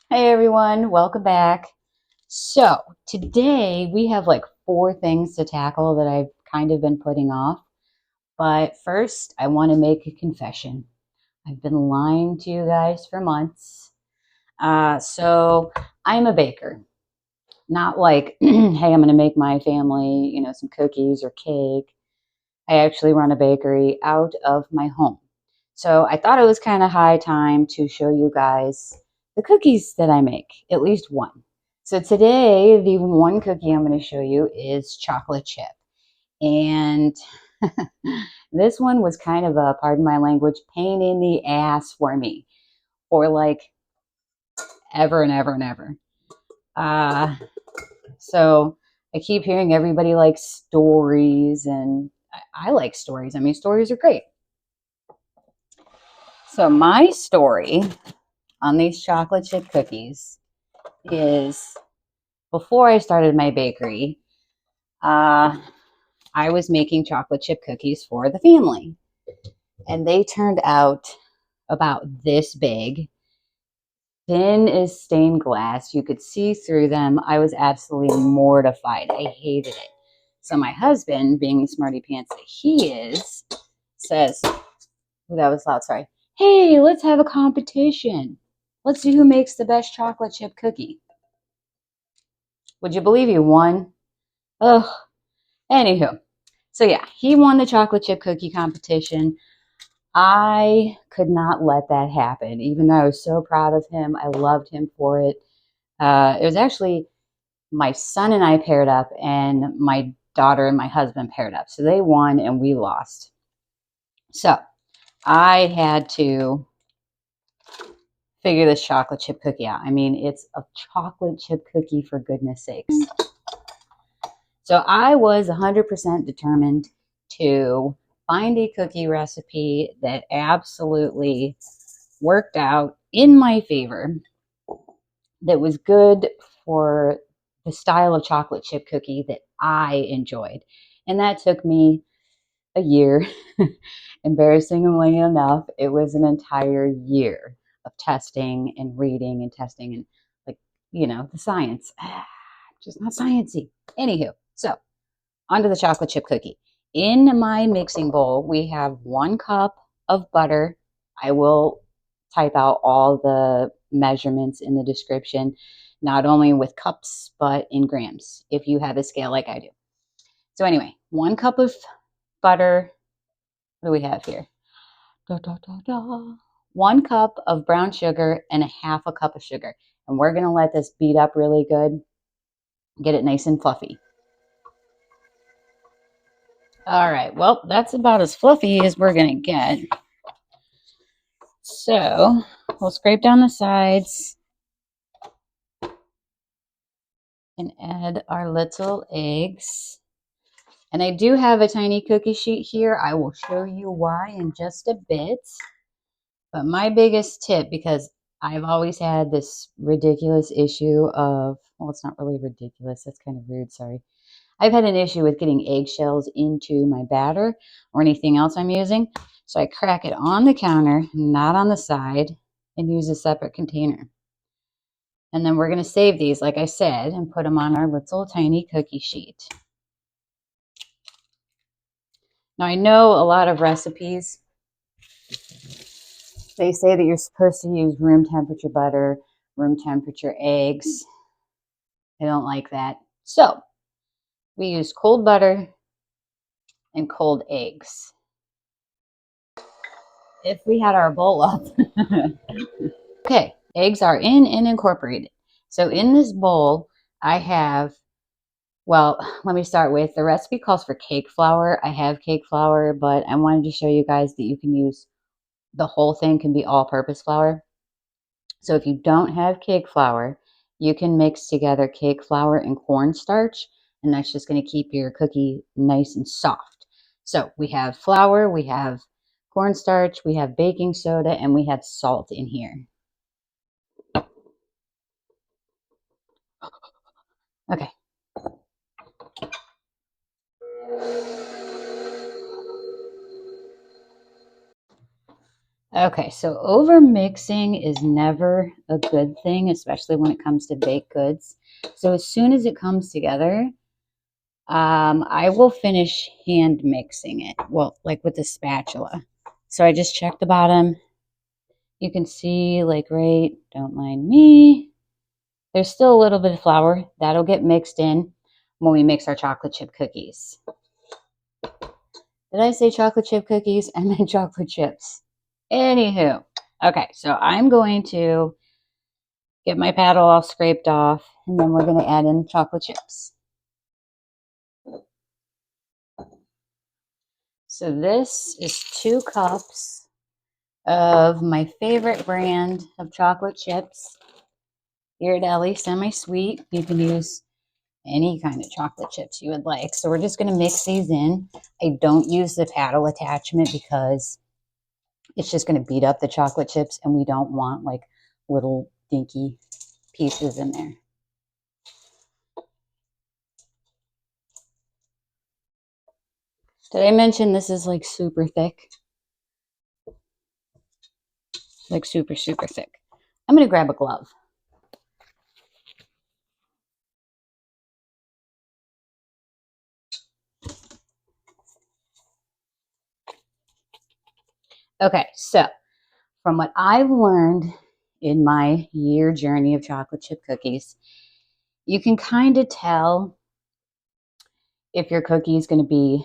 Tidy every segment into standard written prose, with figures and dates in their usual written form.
Hey everyone, welcome back. So, today we have like four things to tackle that I've kind of been putting off. But first, I want to make a confession. I've been lying to you guys for months. So, I'm a baker. Not like, hey, I'm going to make my family, some cookies or cake. I actually run a bakery out of my home. So I thought it was kind of high time to show you guys the cookies that I make, at least one. So today, the one cookie I'm going to show you is chocolate chip. And this one was kind of a, pardon my language, pain in the ass for me for like ever and ever and ever. Uh, so I keep hearing everybody likes stories, and I like stories. I mean, stories are great. So my story on these chocolate chip cookies is before I started my bakery, uh, I was making chocolate chip cookies for the family. And they turned out about this big, thin as stained glass. You could see through them. I was absolutely mortified. I hated it. So my husband, being the smarty pants that he is, says, oh, that was loud, sorry. Hey, let's have a competition. Let's see who makes the best chocolate chip cookie. Would you believe he won? Ugh. Anywho, so yeah, he won the chocolate chip cookie competition. I could not let that happen, even though I was so proud of him. I loved him for it. It was actually my son and I paired up, and my daughter and my husband paired up. So they won and we lost. So I had to figure this chocolate chip cookie out. I mean, it's a chocolate chip cookie for goodness sakes. So I was 100% determined to find a cookie recipe that absolutely worked out in my favor, that was good for the style of chocolate chip cookie that I enjoyed. And that took me a year. Embarrassingly enough, it was an entire year of testing and reading and testing and, like, the science. Just not sciencey. Anywho, so onto the chocolate chip cookie. In my mixing bowl, we have 1 cup of butter. I will type out all the measurements in the description, not only with cups, but in grams, if you have a scale like I do. So anyway, 1 cup of butter. What do we have here? Da, da, da, da. 1 cup of brown sugar and a half a cup of sugar. And we're going to let this beat up really good, get it nice and fluffy. All right, well, that's about as fluffy as we're going to get. So we'll scrape down the sides and add our little eggs. And I do have a tiny cookie sheet here. I will show you why in just a bit. But my biggest tip, because I've always had this ridiculous issue of, well, it's not really ridiculous. That's kind of rude. Sorry. I've had an issue with getting eggshells into my batter or anything else I'm using. So I crack it on the counter, not on the side, and use a separate container. And then we're going to save these, like I said, and put them on our little tiny cookie sheet. Now, I know a lot of recipes, they say that you're supposed to use room temperature butter, room temperature eggs. I don't like that. So we use cold butter and cold eggs. If we had our bowl up. Okay, eggs are in and incorporated. So in this bowl, I have, well, let me start with, the recipe calls for cake flour. I have cake flour, but I wanted to show you guys that you can use, the whole thing can be all-purpose flour. So if you don't have cake flour, you can mix together cake flour and cornstarch, and that's just going to keep your cookie nice and soft. So we have flour, we have cornstarch, we have baking soda, and we have salt in here. Okay. Okay, so over mixing is never a good thing, especially when it comes to baked goods. So as soon as it comes together, I will finish hand mixing it. Well, like with the spatula. So I just check the bottom. You can see, like, right, don't mind me. There's still a little bit of flour. That'll get mixed in when we mix our chocolate chip cookies. Did I say chocolate chip cookies? I meant chocolate chips. Anywho, okay, so I'm going to get my paddle all scraped off, and then we're going to add in chocolate chips. So this is 2 cups of my favorite brand of chocolate chips, Ghirardelli semi-sweet. You can use any kind of chocolate chips you would like. So we're just going to mix these in. I don't use the paddle attachment because it's just going to beat up the chocolate chips, and we don't want like little dinky pieces in there. Did I mention this is like super thick? Like super, super thick. I'm going to grab a glove. Okay, so from what I've learned in my year journey of chocolate chip cookies, you can kind of tell if your cookie is going to be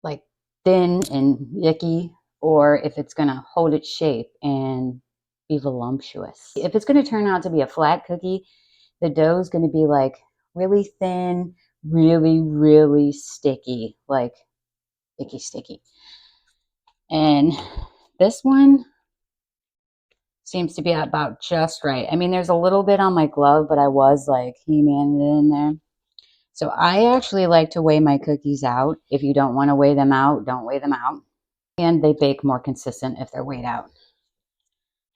like thin and icky, or if it's going to hold its shape and be voluptuous. If it's going to turn out to be a flat cookie, the dough is going to be like really thin, really, really sticky, like icky sticky. And this one seems to be about just right. I mean, there's a little bit on my glove, but I was like He-Man it in there. So I actually like to weigh my cookies out. If you don't want to weigh them out, don't weigh them out. And they bake more consistent if they're weighed out.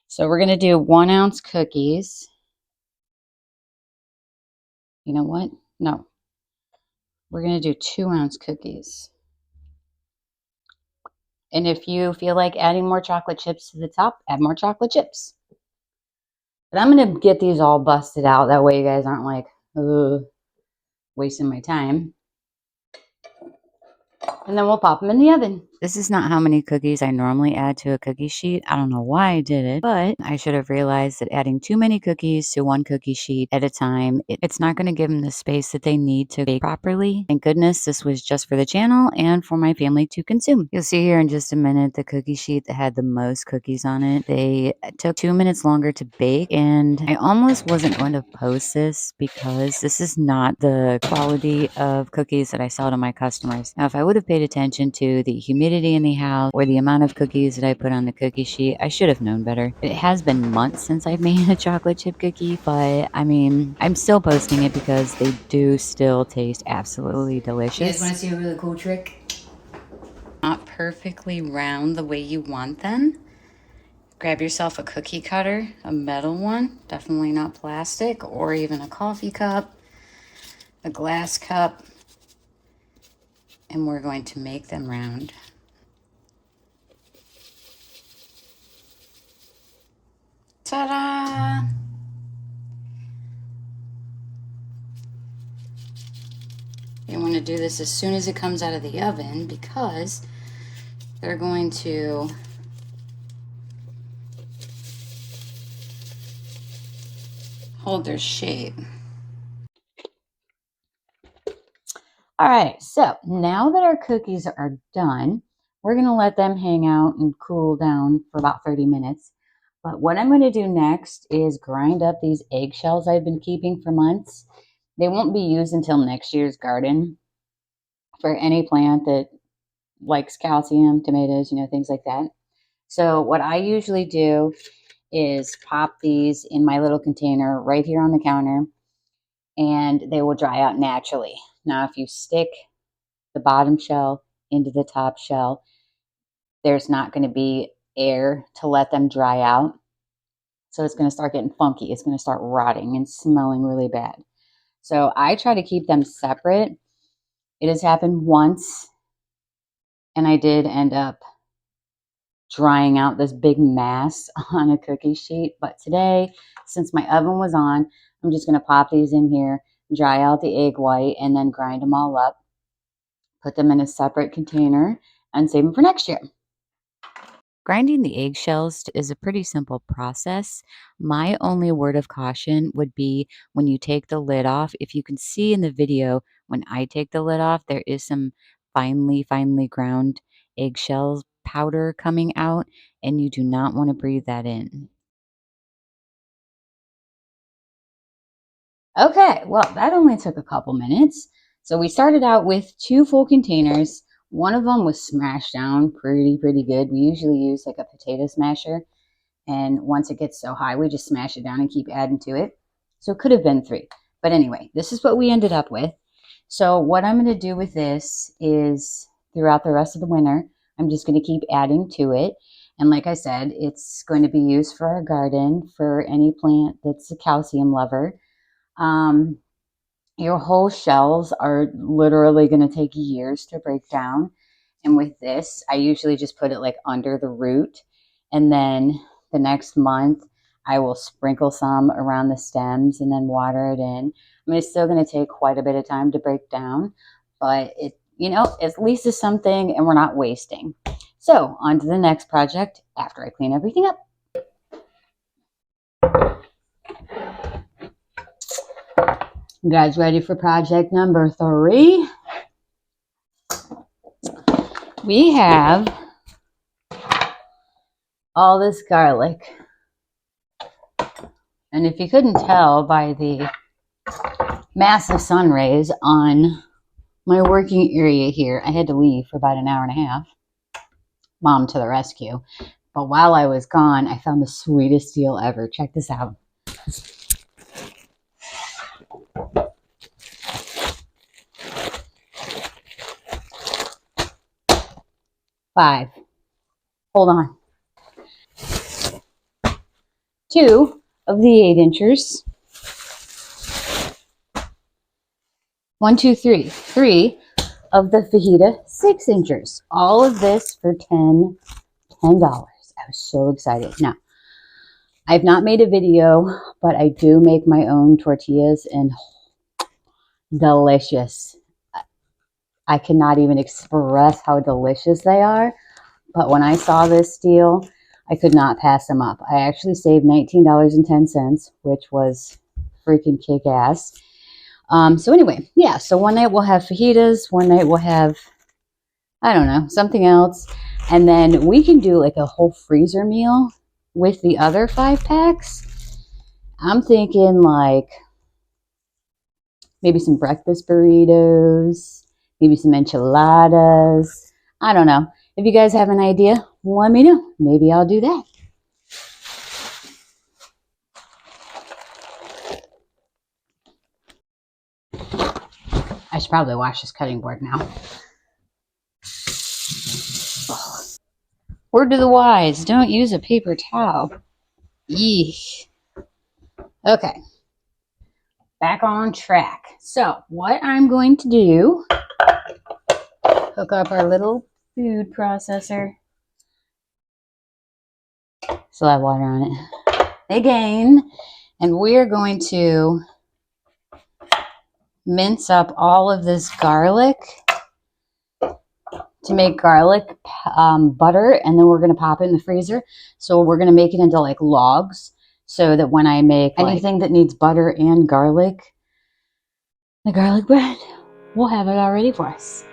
So we're going to do 1 ounce cookies. You know what? No. We're going to do 2 ounce cookies. And if you feel like adding more chocolate chips to the top, add more chocolate chips. But I'm going to get these all busted out. That way you guys aren't like, ugh, wasting my time. And then we'll pop them in the oven. This is not how many cookies I normally add to a cookie sheet. I don't know why I did it, but I should have realized that adding too many cookies to one cookie sheet at a time, it's not going to give them the space that they need to bake properly. Thank goodness this was just for the channel and for my family to consume. You'll see here in just a minute the cookie sheet that had the most cookies on it. They took 2 minutes longer to bake, and I almost wasn't going to post this because this is not the quality of cookies that I sell to my customers. Now, if I would have paid attention to the humidity in the house or the amount of cookies that I put on the cookie sheet, I should have known better. It has been months since I've made a chocolate chip cookie, but I mean, I'm still posting it because they do still taste absolutely delicious. You guys want to see a really cool trick? Not perfectly round the way you want them. Grab yourself a cookie cutter, a metal one, definitely not plastic, or even a coffee cup, a glass cup, and we're going to make them round. Ta-da! You want to do this as soon as it comes out of the oven because they're going to hold their shape. All right, so now that our cookies are done, we're going to let them hang out and cool down for about 30 minutes. But what I'm going to do next is grind up these eggshells I've been keeping for months. They won't be used until next year's garden for any plant that likes calcium, tomatoes, things like that. So what I usually do is pop these in my little container right here on the counter, and they will dry out naturally. Now, if you stick the bottom shell into the top shell, there's not going to be air to let them dry out. So it's going to start getting funky. It's going to start rotting and smelling really bad. So I try to keep them separate. It has happened once, and I did end up drying out this big mass on a cookie sheet. But today, since my oven was on, I'm just going to pop these in here, dry out the egg white, and then grind them all up, put them in a separate container, and save them for next year. Grinding the eggshells is a pretty simple process. My only word of caution would be when you take the lid off. If you can see in the video, when I take the lid off, there is some finely ground eggshells powder coming out, and you do not want to breathe that in. Okay, well, that only took a couple minutes. So we started out with 2 full containers. One of them was smashed down pretty good. We usually use like a potato smasher. And once it gets so high, we just smash it down and keep adding to it. So it could have been 3. But anyway, this is what we ended up with. So what I'm going to do with this is throughout the rest of the winter, I'm just going to keep adding to it. And like I said, it's going to be used for our garden, for any plant that's a calcium lover. Your whole shells are literally going to take years to break down. And with this, I usually just put it like under the root. And then the next month, I will sprinkle some around the stems and then water it in. I mean, it's still going to take quite a bit of time to break down, but it, you know, at least is something and we're not wasting. So on to the next project after I clean everything up. You guys ready for project number 3? We have all this garlic. And if you couldn't tell by the massive sun rays on my working area here, I had to leave for about an hour and a half. Mom to the rescue. But while I was gone, I found the sweetest deal ever. Check this out. $5. Hold on. 2 of the 8-inchers. 1, 2, 3. 3 of the fajita 6-inchers. All of this for $10. I was so excited. Now, I've not made a video, but I do make my own tortillas and delicious. I cannot even express how delicious they are. But when I saw this deal, I could not pass them up. I actually saved $19.10, which was freaking kick-ass. So anyway, yeah, so one night we'll have fajitas, one night we'll have, I don't know, something else. And then we can do like a whole freezer meal with the other 5 packs. I'm thinking like maybe some breakfast burritos, maybe some enchiladas. I don't know. If you guys have an idea, let me know. Maybe I'll do that. I should probably wash this cutting board now. Word to the wise, don't use a paper towel. Yeesh. Okay. Back on track. So what I'm going to do, hook up our little food processor. Still have water on it. Again. And we're going to mince up all of this garlic to make garlic butter, and then we're going to pop it in the freezer. So we're going to make it into like logs so that when I make anything that needs butter and garlic, the garlic bread, we'll have it all ready for us.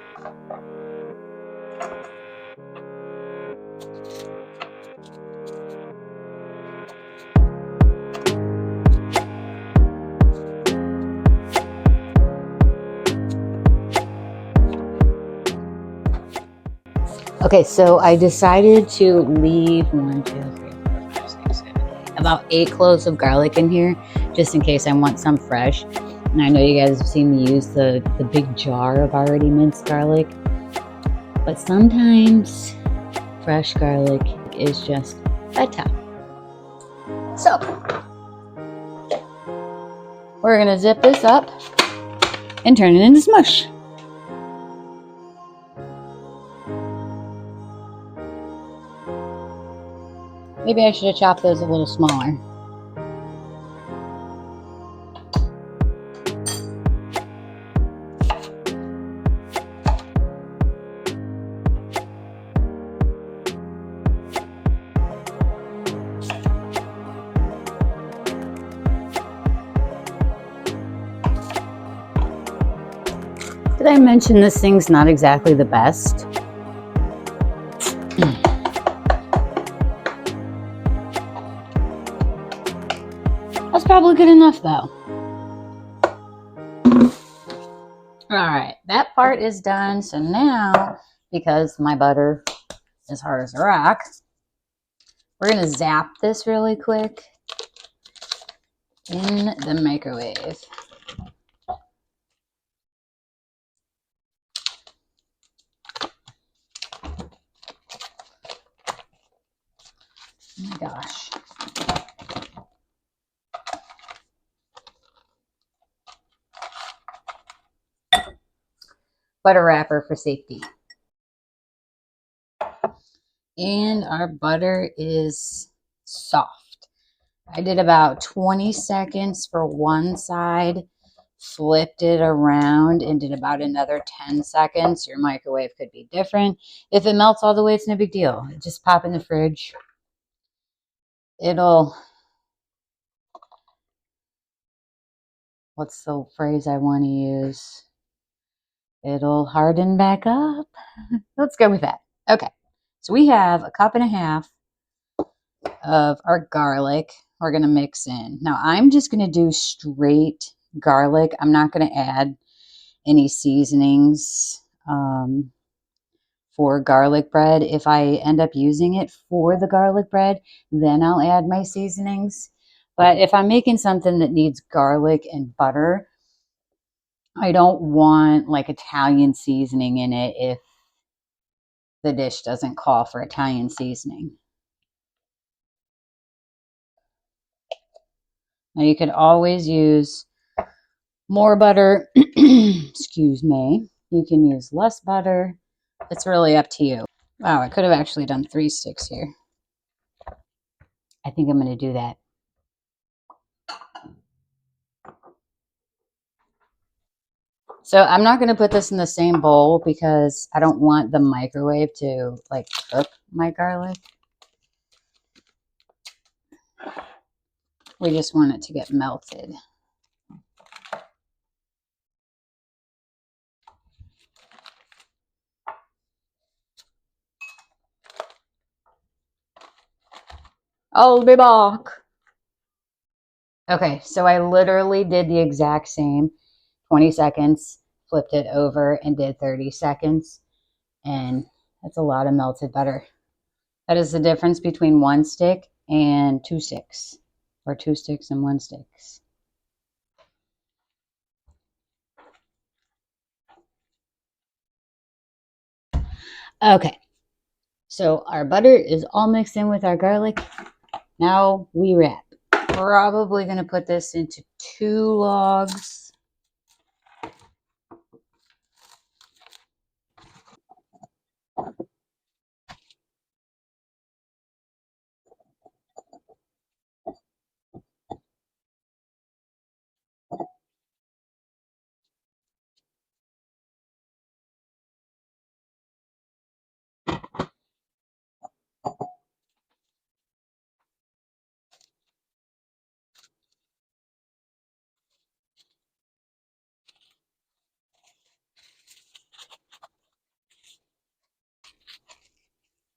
Okay, so I decided to leave 1, 2, 3, 4, 5, 6, 7, 8, about 8 cloves of garlic in here, just in case I want some fresh. And I know you guys have seen me use the big jar of already minced garlic, but sometimes fresh garlic is just better. So we're gonna zip this up and turn it into smush. Maybe I should have chopped those a little smaller. Did I mention this thing's not exactly the best? That's probably good enough though. All right, that part is done. So now, because my butter is hard as a rock, we're gonna zap this really quick in the microwave. Oh my gosh. Butter wrapper for safety. And our butter is soft. I did about 20 seconds for one side, flipped it around, and did about another 10 seconds. Your microwave could be different. If it melts all the way, it's no big deal. Just pop in the fridge. It'll, what's the phrase I want to use? It'll harden back up. Let's go with that. Okay, so we have a cup and a half of our garlic we're going to mix in. Now I'm just going to do straight garlic. I'm not going to add any seasonings for garlic bread. If I end up using it for the garlic bread, then I'll add my seasonings. But if I'm making something that needs garlic and butter, I don't want like Italian seasoning in it if the dish doesn't call for Italian seasoning. Now you could always use more butter, excuse me. You can use less butter. It's really up to you. Wow, I could have actually done 3 sticks here. I think I'm going to do that. So I'm not going to put this in the same bowl because I don't want the microwave to like cook my garlic. We just want it to get melted. I'll be back. Okay, so I literally did the exact same. 20 seconds, flipped it over and did 30 seconds. And that's a lot of melted butter. That is the difference between 1 stick and 2 sticks, or 2 sticks and 1 stick. Okay, so our butter is all mixed in with our garlic. Now we wrap. Probably going to put this into 2 logs.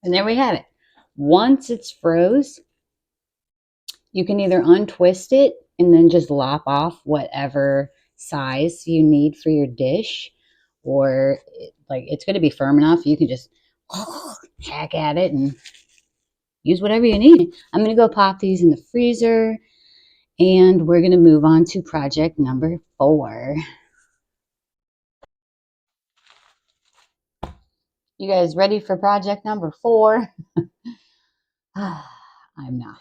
And there we have it. Once it's froze, you can either untwist it and then just lop off whatever size you need for your dish, or like it's going to be firm enough you can just hack at it and use whatever you need. I'm going to go pop these in the freezer, and we're going to move on to project number 4. You guys ready for project number 4? I'm not.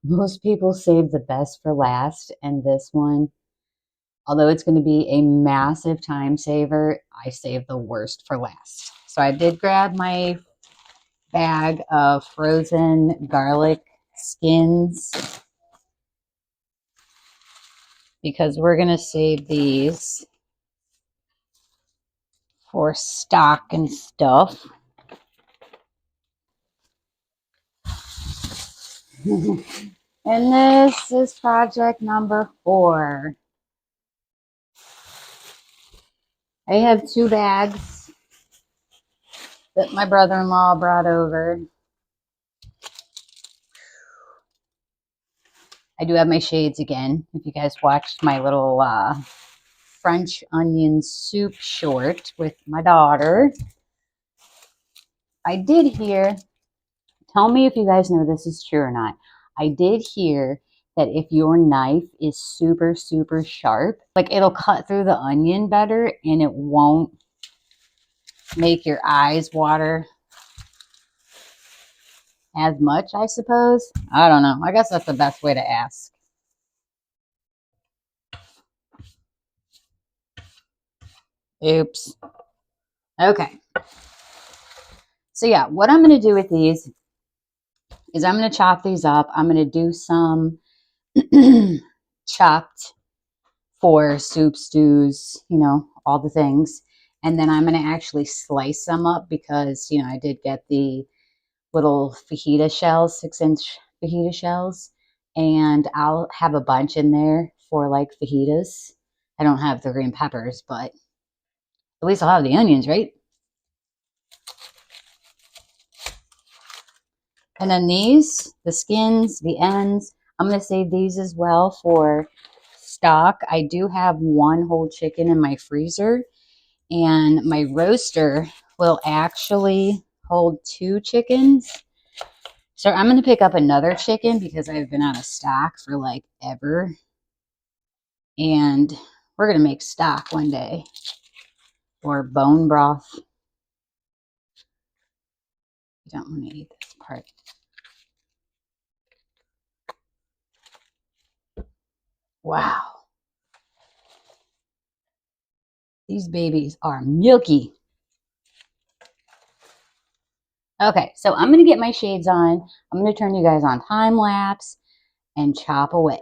Most people save the best for last, and this one, although it's going to be a massive time saver, I saved the worst for last. So I did grab my bag of frozen garlic skins because we're going to save these for stock and stuff. And this is project number 4. I have 2 bags that my brother-in-law brought over. I do have my shades again. If you guys watched my little French onion soup short with my daughter, I did hear, tell me if you guys know this is true or not. I did hear that if your knife is super, super sharp, like it'll cut through the onion better and it won't make your eyes water as much, I suppose. I don't know. I guess that's the best way to ask. Oops. Okay. So yeah, what I'm going to do with these is I'm going to chop these up. I'm going to do some chopped for soup, stews, you know, all the things. And then I'm going to actually slice them up because, you know, I did get the little fajita shells, 6-inch fajita shells. And I'll have a bunch in there for like fajitas. I don't have the green peppers, but at least I'll have the onions, right? And then these, the skins, the ends, I'm going to save these as well for stock. I do have 1 whole chicken in my freezer, and my roaster will actually hold 2 chickens. So I'm going to pick up another chicken because I've been out of stock for like ever. And we're going to make stock one day, or bone broth. You don't want to eat this part. Wow. These babies are milky. Okay, so I'm going to get my shades on. I'm going to turn you guys on time lapse and chop away.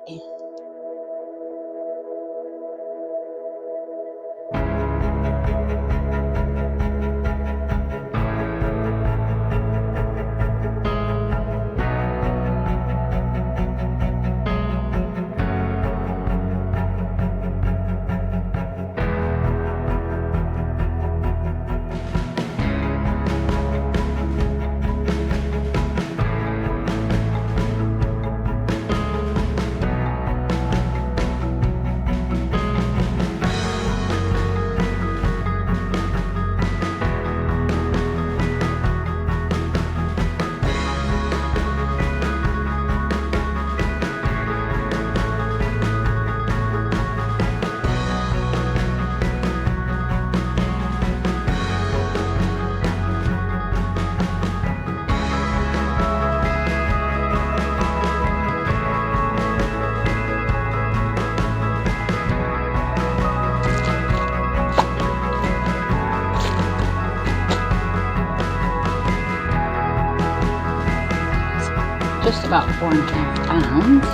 Just about 4.5 pounds.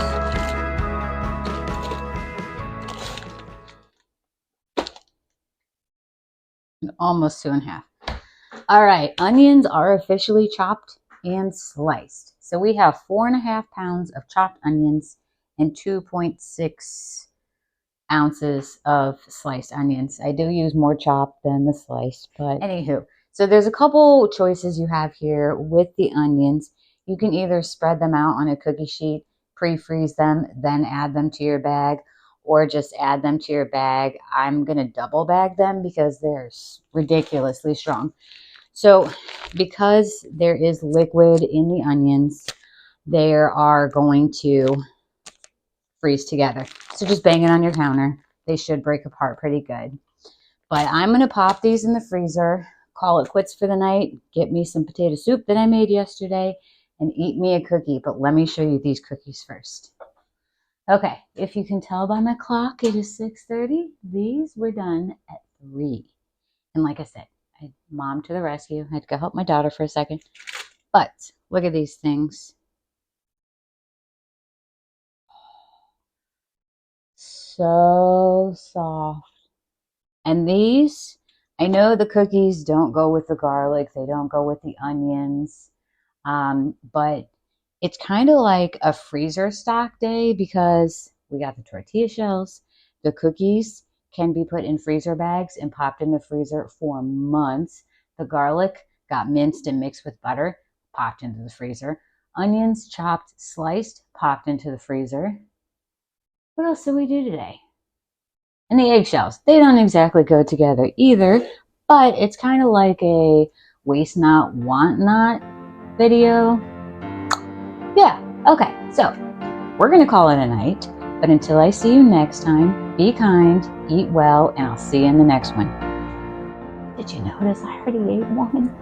Almost 2.5. All right, onions are officially chopped and sliced. So we have 4.5 pounds of chopped onions and 2.6 ounces of sliced onions. I do use more chopped than the sliced, but anywho. So there's a couple choices you have here with the onions. You can either spread them out on a cookie sheet, pre-freeze them, then add them to your bag, or just add them to your bag. I'm going to double bag them because they're ridiculously strong. So because there is liquid in the onions, they are going to freeze together. So just bang it on your counter. They should break apart pretty good. But I'm going to pop these in the freezer, call it quits for the night, get me some potato soup that I made yesterday, and eat me a cookie. But let me show you these cookies first. Okay, if you can tell by my clock, it is 6:30. These were done at 3. And like I said, mom to the rescue. I had to go help my daughter for a second. But look at these things. so soft. And these, I know the cookies don't go with the garlic, they don't go with the onions, but it's kind of like a freezer stock day because we got the tortilla shells. The cookies can be put in freezer bags and popped in the freezer for months. The garlic got minced and mixed with butter, popped into the freezer. Onions chopped, sliced, popped into the freezer. What else did we do today? And the eggshells, they don't exactly go together either, but it's kind of like a waste not, want not video. Yeah, okay, so we're going to call it a night, but until I see you next time, be kind, eat well, and I'll see you in the next one. Did you notice I already ate one?